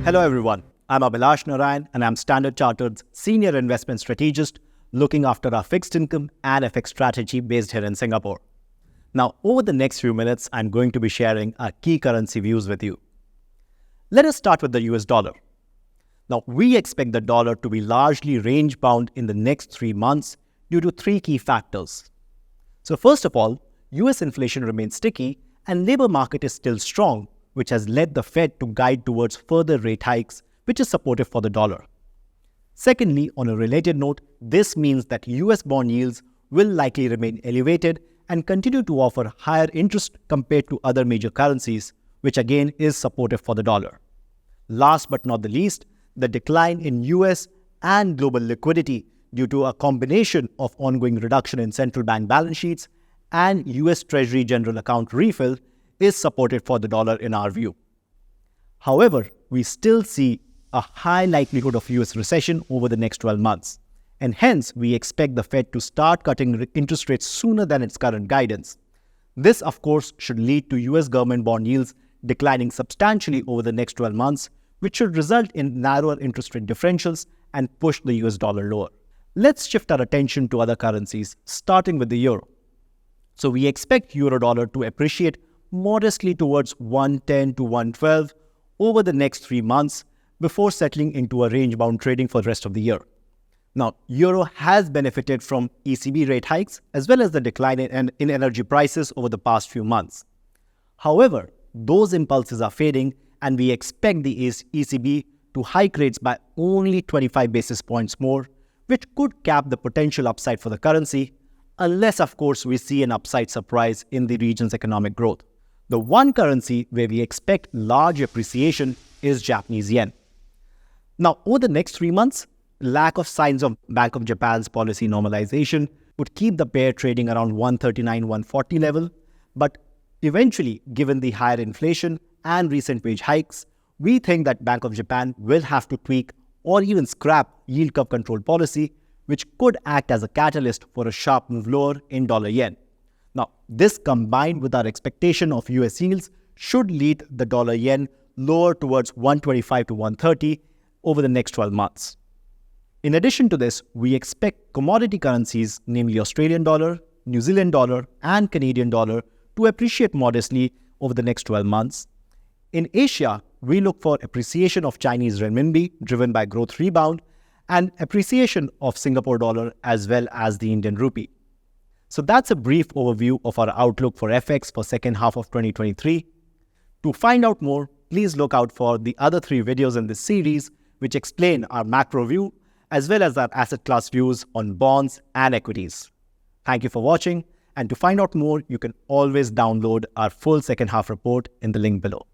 Hello everyone, I'm Herein and I'm Standard Chartered's Senior Investment Strategist looking after our fixed income and FX strategy based here in Singapore. Now, over the next few minutes, I'm going to be sharing our key currency views with you. Let us start with the US dollar. Now, we expect the dollar to be largely range-bound in the next 3 months due to 3 key factors. So first of all, US inflation remains sticky and labor market is still strong, which has led the Fed to guide towards further rate hikes, which is supportive for the dollar. Secondly, on a related note, this means that US bond yields will likely remain elevated and continue to offer higher interest compared to other major currencies, which again is supportive for the dollar. Last but not the least, the decline in US and global liquidity due to a combination of ongoing reduction in central bank balance sheets and US Treasury general account refill is supportive for the dollar in our view. However, we still see a high likelihood of US recession over the next 12 months, and hence we expect the Fed to start cutting interest rates sooner than its current guidance. This, of course, should lead to US government bond yields declining substantially over the next 12 months, which should result in narrower interest rate differentials and push the US dollar lower. Let's shift our attention to other currencies, starting with the euro. So we expect euro dollar to appreciate modestly towards 110 to 112 over the next 3 months before settling into a range-bound trading for the rest of the year. Now, euro has benefited from ECB rate hikes as well as the decline in energy prices over the past few months. However, those impulses are fading and we expect the ECB to hike rates by only 25 basis points more, which could cap the potential upside for the currency, unless, of course, we see an upside surprise in the region's economic growth. The one currency where we expect large appreciation is Japanese yen. Now, over the next 3 months, lack of signs of Bank of Japan's policy normalization would keep the pair trading around 139-140 level, but eventually, given the higher inflation and recent wage hikes, we think that Bank of Japan will have to tweak or even scrap yield curve control policy, which could act as a catalyst for a sharp move lower in dollar-yen. Now, this combined with our expectation of US yields should lead the dollar-yen lower towards 125 to 130 over the next 12 months. In addition to this, we expect commodity currencies, namely Australian dollar, New Zealand dollar, and Canadian dollar, to appreciate modestly over the next 12 months. In Asia, we look for appreciation of Chinese renminbi driven by growth rebound and appreciation of Singapore dollar as well as the Indian rupee. So that's a brief overview of our outlook for FX for second half of 2023. To find out more, please look out for the other 3 videos in this series which explain our macro view as well as our asset class views on bonds and equities. Thank you for watching, and to find out more, you can always download our full second half report in the link below.